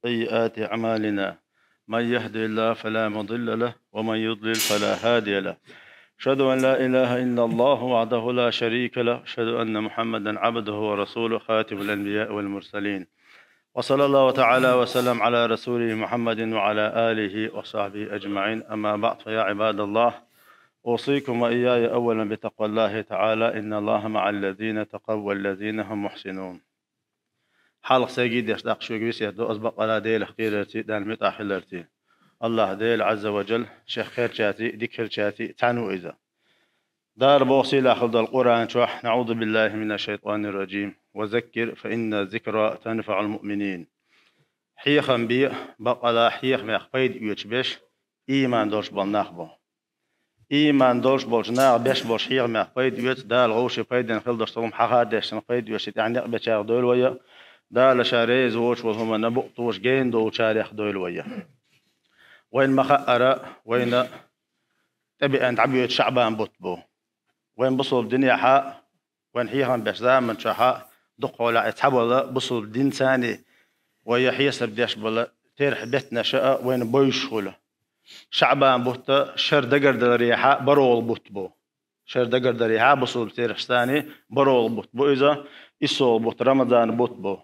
سيئات أعمالنا من يهدي الله فلا مضل له ومن يضلل فلا هادي له. أشهد أن لا إله إلا الله وحده لا شريك له، أشهد أن محمدا عبده ورسوله خاتم الأنبياء والمرسلين، وصلى الله تعالى وسلم على رسوله محمد وعلى آله وصحبه أجمعين. أما بعد، فيا عباد الله، أوصيكم وإياي أولا بتقوى الله تعالى، إن الله مع الذين تقوا والذين هم محسنون. حلق سيجيد يشتاق شو جويس يهدو أسبق على ديل خيرتي دان متأحلرتي الله ديل عز وجل شيخ خير شاتي ذكر شاتي تعنو إذا دار بوصيل أخذ القرآن شوح. نعوذ بالله من الشيطان الرجيم. وذكر فإن الذكرى تنفع المؤمنين. حيخا بي بقلا حيخ ميخفيد يوتشبش إيمان دولش بالناخبو إيمان دولش بولجناغ بيش بولش حيخ ميخفيد يوت دال غوشي فيدن خلدش طلوم حخادش نفيد يوشي يعني بشاغ دول ويا دال شاريز ووش وهم نبقطوش جين دو شاريخ دول ويا وين مخأرة وين تبي أن تعبيت شعبان بطبو وين بصل الدنيا حق وين حيخا بيش زامن شحق دقوا لا يتحول بصل الدين ثاني ويحيس بديش بلا تيرح بيتنا شقة وين بيشغله شعبان بوتا شر دقر دريحة برول بوتبو شر دقر دريحة بصل تيرح ثاني برول بوتبو إذا إسول بوت رمضان بوتبو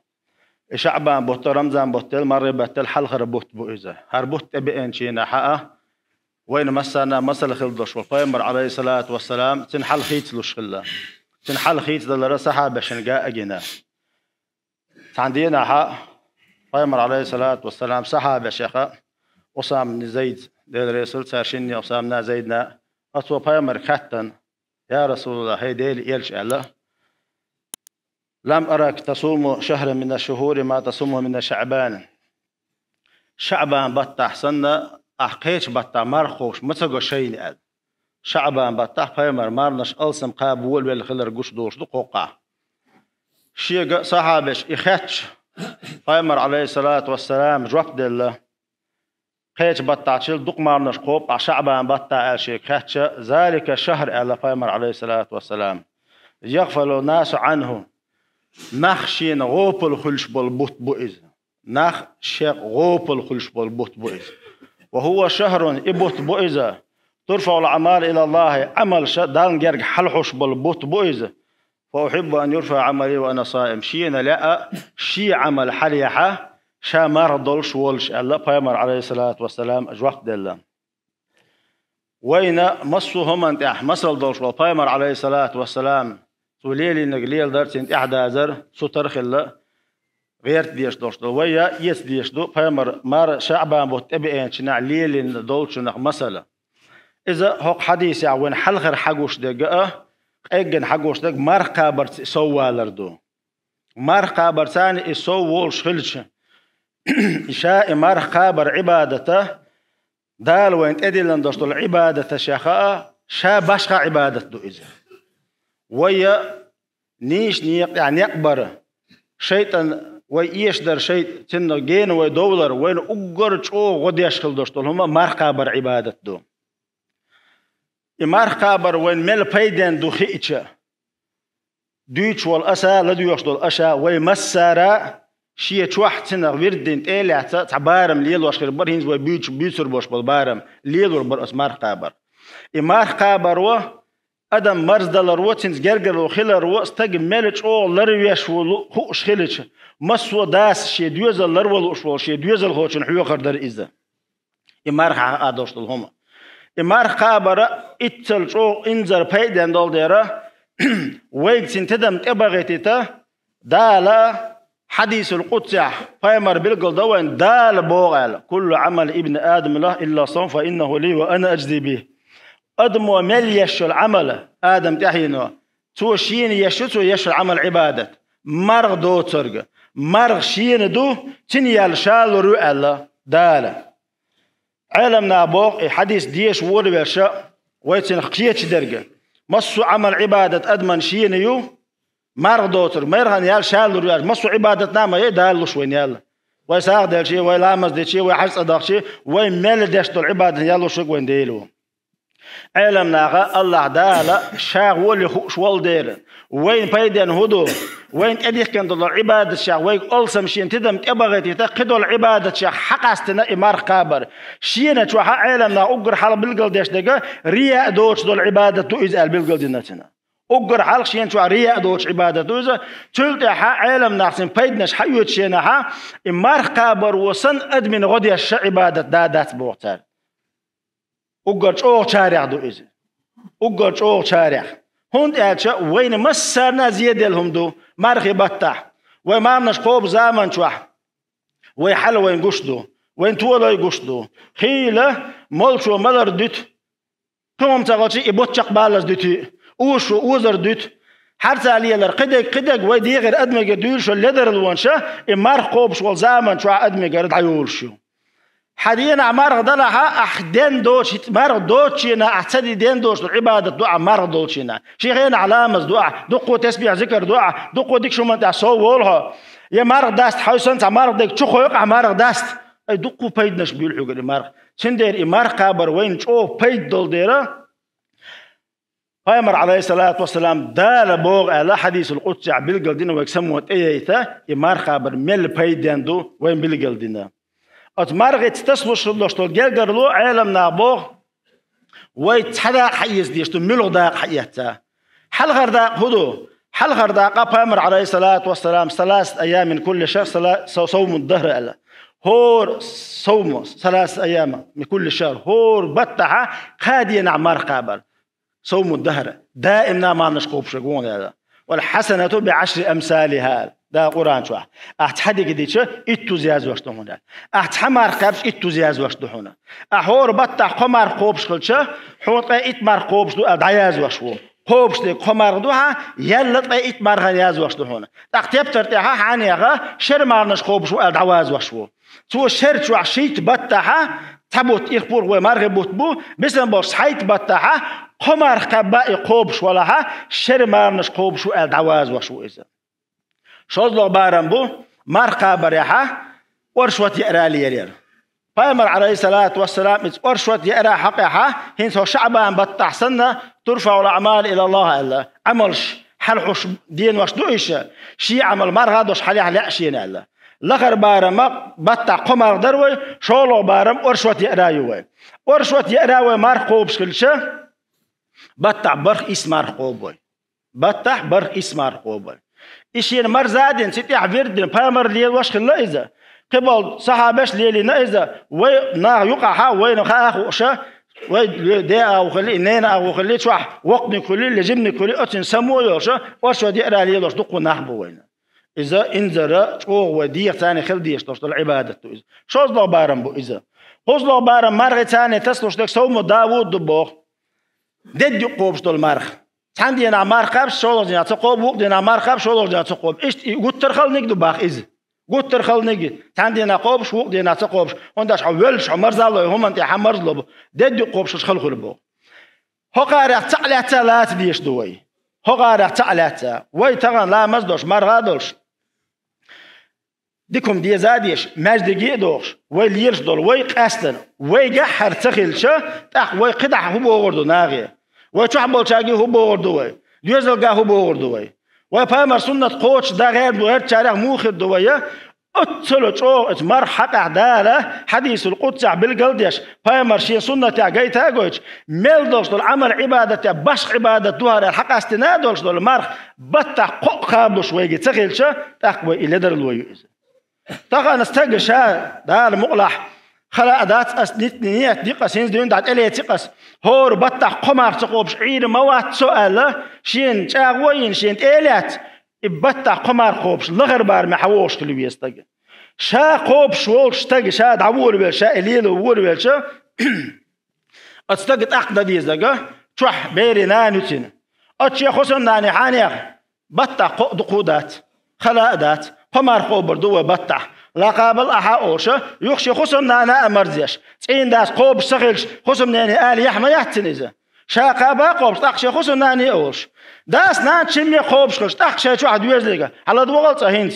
شعبان بوت رمضان بوتل مرة بتل حلخر بوتبو إذا هربوت بين شينا حقه وين مسنا مسل خلدش والقيمر عليه الصلاة والسلام تنحل خيت لوش خلا تنحل خيت دل صحابة شنقاء جنا عندنا حق قيمر عليه الصلاة والسلام صحابة شيخة أسام بن زيد ديل رسول ساشني أسامنا زيدنا أتوا قيمر كتن يا رسول الله هي ديل يلش الله لم أرك تصوم شهر من الشهور ما تصوم من شعبان. شعبان بطح سنة أحقيش بطح مرخوش متسقو شيء قال شعبان بطح قيمر مارنش ألسم قابول والخلر قش دوش دقوقع شيء صحابش إخاتش قيمر عليه الصلاة والسلام جواب الله قيش بطح شيل دق مارنش قوب شعبان بطح شيء خاتش ذلك الشهر على قيمر عليه الصلاة والسلام يغفل الناس عنه نخشين غوبل خلش بالبوت بوئز نخ شيخ غوبل خلش بالبوت بوئز وهو شهر إبوت بوئز ترفع الأعمال إلى الله عمل دان جرج حلحش بالبوت بوئز فأحب أن يرفع عملي وأنا صائم شينا لا شي عمل حليحة شا مرضلش ولش الله بيمر عليه الصلاة والسلام أجوقت دلهم وين مصهم أنت مسل دلش والبيمر عليه الصلاة والسلام وليلي نقليل درتين إحدى زر ستر خلا غير ديش دوش دو ويا يس ديش دو بيمر مار شعبان بتبعين شنع ليلي دولش نخ مسألة إذا هو حديث يعني وين حلخر حقوش دقة أجن حقوش دق مار قابر سوى لردو مار قابر ثاني يسوى خلش إشاء مار قابر عبادته دال وين أدلن دوش دو عبادة شخاء شا بشخ عبادة دو إذا ويا نيش نيق يعني يقبر شيطان ويش در شيء تنو جين ويدولر وين أجر شو غد يشخل دوشتول هما مرقابر عبادة دو مرقابر وين مل بيدن دو خيتشا دويتش والأسا لدو يشدول أشا ويمسارا شيء شواحد سنة ويردين تيلي تعبارم ليل واشخر برهنز ويبيتش بيسر بوش بالبارم ليل وبرأس مرقابر مرقابر و أدم مرز دلر وتنز جرجر وخيلر واستجم ملش أو لرويش وخوش خيلش مسوا داس شيء ديوزل لرول وشول شيء ديوزل خوشن حيوخر در إذا إمارخ عادوش الهما إمارخ خابرة إتل شو إنزر بيدن دول ديرة ويج سنتدم تبغيتها دالا حديث القدس فيمر بالقل دوين دال بوغال كل عمل ابن آدم له إلا صوم فإنه لي وأنا أجزي به أدم ومل يشو العمل آدم تحينه تو شين يشو يشو العمل عبادة مرغ دو ترق مرغ شين دو تنيال شال رؤى دالة علمنا بوق حديث ديش وور برشا ويتن خيتش درجة مصو عمل عبادة أدمن شين يو مرغ دو ترق مرغن يال شال رؤى مصو عبادة نعمة يدال وين يال ويساق دل شيء ويلامس دل شيء ويحس أداق شيء ويمل ديش دول عبادة يالو شو وين ديلو علمنا الله دالا شاغ ولي خوش والدير وين بيدن هدو وين أديك كان دول عبادة شا وين ألسم شين تدم تبغى تقدر عبادة شا حق استنا إمار قابر شينا شو حق عالمنا أقر حال بالقل ديش دقة رياء دوش دول عبادة تو إزال بالقل دينتنا أقر حال شين شو رياء دوش عبادة تو إذا تلت حق عالمنا حسن بيدنش حيوت شينا حق إمار قابر وصن أدمن غدي الش عبادة دادات بوقتار أقر شو شارع دو إذا أقر شو شارع هون أشيا وين مسرنا زيادة لهم دو مرخي بطح وما نشقوب زمن شوح ويحل وين قشدو وين تولا يقشدو خيله ملشو مدر ديت كم تغطي يبطش بالز ديت وشو وزر ديت حتى عليه لر قدق ودي غير أدمج دول شو لدر الوانشة مرخوب شو زمن شو أدمج رد عيول شو حدينا عمار ضلها أحدين دوش مار دوتشينا أحسدي دين دوش العبادة دعاء مار دوتشينا شيخين علامة دعاء دقوا تسبيح ذكر دعاء دقوا ديك شو من تعصولها يا مار داست حوسن عمار ديك شو خيق عمار داست أي دقوا بيد نش بيلحق المار شندير إمار قابر وين شو بيد دول ديرة هايمر عليه الصلاة والسلام دال بوغ على حديث القدس بالقلدين ويسموه إيتا إمار قابر مل بيد دو وين بالقلدين أتمرغت تسلوش لشتول جلجر لو عالم نابوغ ويتحدا حيز ديشتو ملو داق حياتا حل غرداق هدو حل غرداق بامر عليه الصلاة والسلام 3 أيام من كل شهر صوم الظهر ألا هور صوم 3 أيام من كل شهر هور بطحة قادي نعمار قابل صوم الظهر دائما ما نشقوب شقون هذا والحسنة ب10 أمثالها ده قرآن شو أحد كديش إتو زياز واشتو هنا أحمر قبش إتو زياز واشتو هنا أحور بطح قمر قوبش خلشه حوط إتمر قوبش دو أدعياز واشتو قوبش دي قمر دوها يلت إتمر غياز واشتو هنا تقتيب ترتيحها حانيها شر مارنش قوبش أدعواز واشتو تو شر شو عشيت بطحها تبوت إخبور ومرغ بوتبو بسن باش حيت بطحها قمر قبائي قوبش ولها شر مارنش قوبش أدعواز واشتو إذا شوزلو بارم بو مرقى بريحة ورشوت يقرا ليرير فامر عليه الصلاة والسلام ورشوت يقرا حقيحة هنسو شعبان بطح سنة ترفع الأعمال إلى الله إلا عملش حلحوش دين وش دويش شي عمل مرغادوش حليح لأشين إلا لغر بارم بطح قمر دروي شولو بارم ورشوت يقرا يوي ورشوت يقرا مرقوب شكلشه بطح برخ اسم مرقوب بطح برخ اسم مرقوب إشين مرزادين ستي عفيردين بامر ليل وش خلا إذا قبل صحابش ليلنا إذا ونا يقعها وين خاخ وشا ودا أو خلي نينا أو خلي شوح وقني كلي لجمني كلي أتن سمو يوشا وش ودي أرى ليل وش دقوا نحبو وين إذا إنزر شو ودي ثاني خل ديش توش العبادة إذا شو زلوا بارم بو إذا خزلوا بارم مرة ثاني تسلوش دك سوم داوود دبوخ دد يقوبش دول مرخ عندي أنا مرقب شو لازم يتقوب وقت أنا مرقب شو لازم يتقوب إيش قلت ترخل نجد باخ إذا قلت ترخل نجد عندي أنا قوب شو وقت أنا تقوب ونداش حولش عمر زالله هم أنت حمر زلبه دد قوب شو خل خلبه هو قارع تعلى ثلاث ديش دوي هو قارع تعلى وي تغن لا مزدوش مرغادوش ديكم دي زاديش مجد جيدوش وي ليرش دول وي قاستن وي جحر تخيلش تاخ وي قدح هو بوردو ناغي ويتحمل شاقي هو بوردوي يزل جا هو بوردوي وبامر سنة قوتش دا غير بغير شارع موخر دوية أتصلوا شو اتمر حق عدالة حديث القدس بالقلديش بامر شين سنة تعجي تاجوش ميل دوش دول عمل عبادة باش عبادة دوها الحق استنادوش دول مرخ بتع قق خابوش ويجي تغيلش تقوي إلى در الويوز تقا نستجشا دا المقلح خلا أدات أسنيت دي قسين دون دات إليه تقص هور بطح قمر تقوبش عير موات سؤال شين تاغوين شين إليات بطح قمر قوبش لغر بار محوش كل يستج شا قوبش وولش تج شا دعور بيل شا إليل وور بيل شا أستجت أقدر ديزجا تروح بيري نانوتين أتشي خصم ناني حانيغ بطح دقودات خلا أدات قمر قوبر دو بطح لا قابل أحاوشة يخشي خصم نانا أمرزيش تين داس قوب سخلش خصم ناني آل يحمى يحتنزه شا قابا قوب تخشي خصم ناني أوش داس نان تشمي قوب شخش تخشي شو واحد ويزلقة على دوغلت هينت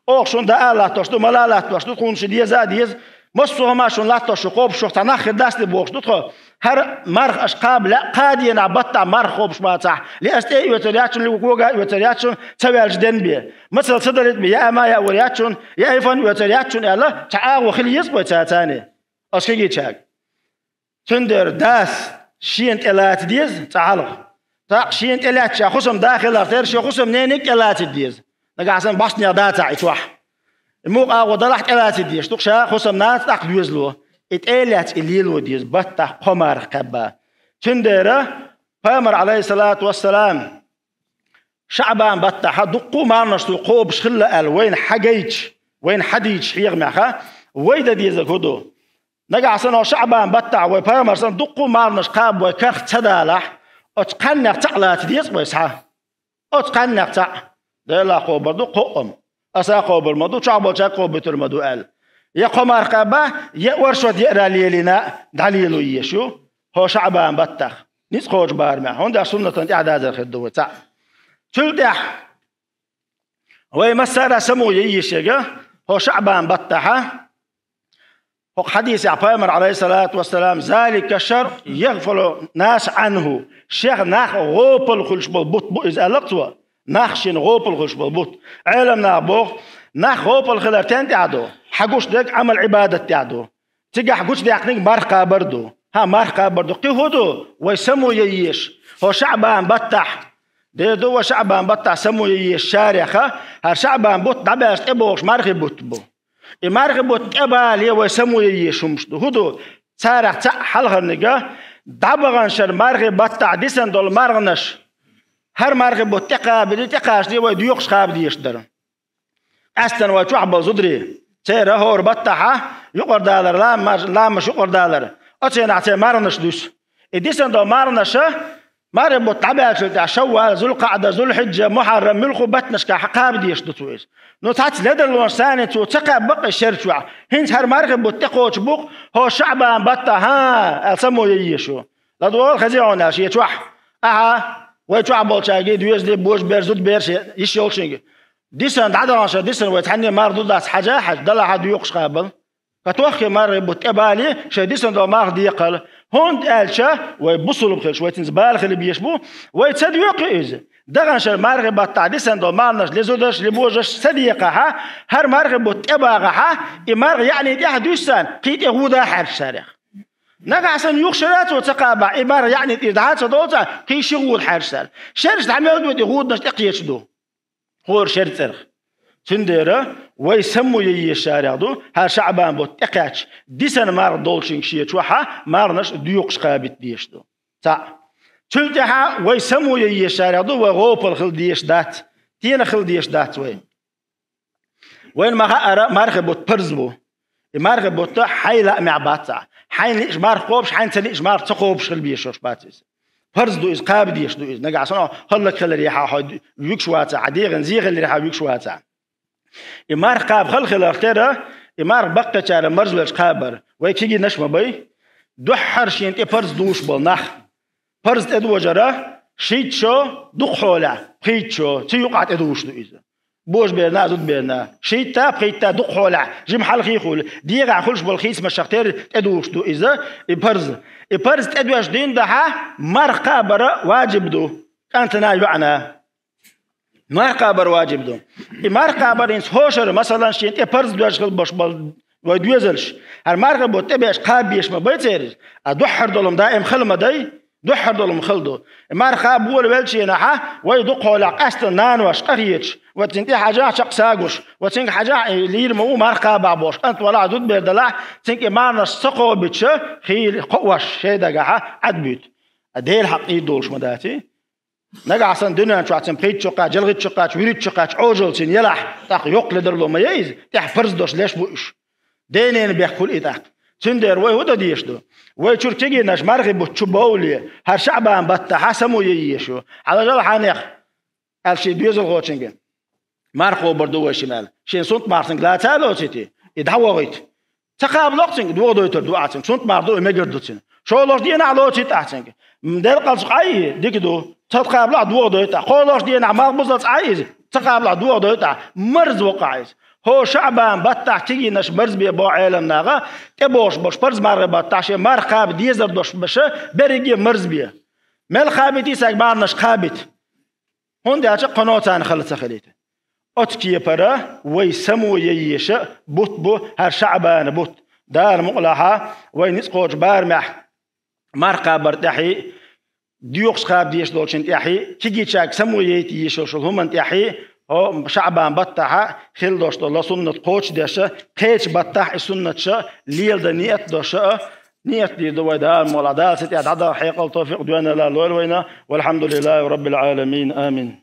أوشون دا آلات توش دو ملالات توش دو كونش ديزا ديز مصوه ما شون لاتوش قوب شخ تناخر داس لبوش دو هر مرخ أشقاب لا قادينا بطع مرخ وبشباتح لأستيء وترياتشون لوكوغا وترياتشون تسوي الجدن بيه مثل صدرت بيا أما يا ورياتشون يا إيفان وترياتشون يلا تعاق وخلي يصبح تاتاني أسكي تشاك تندر داس شين تلات ديز تعالق تا شين تلات شا خصم داخل أرتير شا خصم نينك تلات ديز نقع عشان باشني داتا يتوح الموقع وضلح تلات ديز تقشا خصم ناس تاق بيزلو اتقالت الليلو ديز بطة قمر قبا تندر فامر عليه الصلاة والسلام شعبان بطة دقو مارنش تقوب شخلة قال وين حقيتش وين حديتش حيغ معها ويدا ديز كدو نقع سنة شعبان بطة وفامر سنة دقو مارنش قاب وكرخ تدالح اتقنق تعلات ديز ويسحا اتقنق تع ديلا قوبر دو قوم أسا قوبر مدو شعبو شا قوبتر مدو قال يا قمر قبا يا ورشوت يقرا ليلنا دليلو يشو هو شعبان بطخ نيس خوج بارمع هون دا سنة إعداد الخدوة تاع تلدح وي مسارة سمو يشيغا هو شعبان بطحة هو حديث عبامر عليه الصلاة والسلام ذلك الشر يغفل ناس عنه شيخ ناخ غوبل خلش بالبوت إذا لقتوا ناخشين غوبل خلش بالبوت علمنا بوغ ناخ غوبل خلرتين تعدو حقوش ديك عمل عبادة تعدو تيجي حقوش ديك مرقى بردو ها مرقى بردو قي هدو ويسمو ييش هو شعبان بطح ديدو وشعبان بطح سمو ييش شارخة هر شعبان بط دباش ابوش مرغي بط بو مرغي بط ابالي ويسمو ييش مشدو هدو سارح تاع حلغر نجا دبغان شر مرغي بطح ديسن دول مرغنش هر مرغي بط تقابل تقاش دي ويديوقش خاب ديش درن أستن وتوعب زدري تيرا هور بطحة يقر دالر لا مش يقر دالر أتين عتي مارنش دوس إديسن دو مارنش مار بطبعة تاع شوال ذو القعدة ذو الحجة محرم ملخو بتنش كحقاب ديش دوتويس نو تحت لدر الوسانة تو تقى بقى شرشوا هنت هر مارغ بتقوش بوق هو شعبان بطة ها السمو ييشو لدوال خزيعونا شي يتوح ويتوح بولشاقي دويز دي بوش بيرزود بيرش يشيولشنج ديسن عدرانشا ديسن ويتحني مار ضد حاجة حاج دلا حد يوقش قابل كتوخي مار بتقبالي شا ديسن دو مار ديقل هون قالشا ويبصوا بخير ويتنز بالخ اللي بيشبو ويتصد يقيز دغنش مار بتاع ديسن دو مارنش لزودش لبوجش صديقها هر مار بتقباغها مار يعني دي حدوسان قيت يهودا حر شارخ نقع سن يخشرات وتقابع مار يعني إذاعات دوتا كي شغول حر شار شرش تعمل ودي يهود نش تقيش دو هور شرتر تنديرا ويسمو يشارع دو ها شعبان بوت اقاش ديسن مار دولشين شي توحا مارنش ديوقش قابت ديش دو تا تلتها ويسمو يشارع دو وغوبل خل ديش دات تينا خل ديش دات وين مارغ بوت برزبو مارغ بوت حيلا معباتا حين ليش مار قوبش حين تليش مار تقوبش خل بيشوش باتيس فرز دو إز قاب ديش دو إز نقع صنع هلك خل ريحة يكشواتا عديغن زيغ اللي ريحة يكشواتا إمار قاب خل اختيرا إمار بقى تارا مرزولش قابر ويكيجي نشمة بي دوحر شينت فرز دوش بالنخ فرز تدو جرا شيت شو دوق حولا قيت شو تيوقعت ادوش دو إز بوش بيرنا زود بيرنا شيتا بقيتا دوق حولا جيم حال خيخول ديغا خلش بالخيس مشاختير تدوش دو إز إبرز تدوش دين دها مرقى برا واجب دو أنتنا يعنى مرقى برا واجب دو مرقى برا إنس هوشر مثلا شين إبرز دوش خل باش بال ودوزلش هر مرقى بتبيش قابيش ما بيتيرز أدوحر دولم دائم خلما داي دوحر دولم خلدو مرقى بول بلشي نحا ويدقوا لقاست نانوش قريتش وتنتي حاجة شق ساقوش وتنك حاجة لير مو مرقى بعبوش أنت ولا عدود بيردلا تنك مارنا سقو بتش خيل قوش شيدا جها عدبيت أديل حقيقي دولش مداتي نجا عشان دنيا شو عشان بيت شقة جلغت شقة وريت شقة عوجل سين يلح تاق يقل درلو ما يعيز تحفرز دوش ليش بوش دينين بيحكول إتاق تندر وده ديش دو ويشور تيجي ناش مرغي بتشبولي هر شعبان بطة حسمو ييشو على جال حانيخ الشي بيزل غوتشنجن ماركو بردو شمال شين صنت مارسنج لا تالو تيتي يدعوغيت تقابل لوقتنج دو دويتر دو عاتن صنت ماردو ميجردوتين شو لوش دينا على تيت عاتنج مدل قلصق عي ديك دو تقابل دو دويتا قولوش دينا مال بزلص عايز تقابل دو دويتا مرز وقعيز هو شعبان بطح تيجي نش برز بيبو عالم ناغا تبوش بوش برز مار بطح شي مار خاب ديزر دوش بشه بريجي مرز بيه مل خابتي ساق بار نش خابت هون دي قنوتان خلص خليته أتكي برا ويسمو ييش بوت بو هر شعبان بوت دار مقلحة وينسقوش بارمح مرقى برتاحي ديوخش خاب ديش دولشن تاحي كيجي تشاك سمو ييتي يشوش هم تاحي هو شعبان بطحة خيل دوش دولا سنة قوش ديشة قيش بطح سنة شا ليل دا نيت دوشة نيت دي دو دار مولا دار ستي عدد حيقل توفيق دوانا لا لول وينا والحمد لله رب العالمين آمين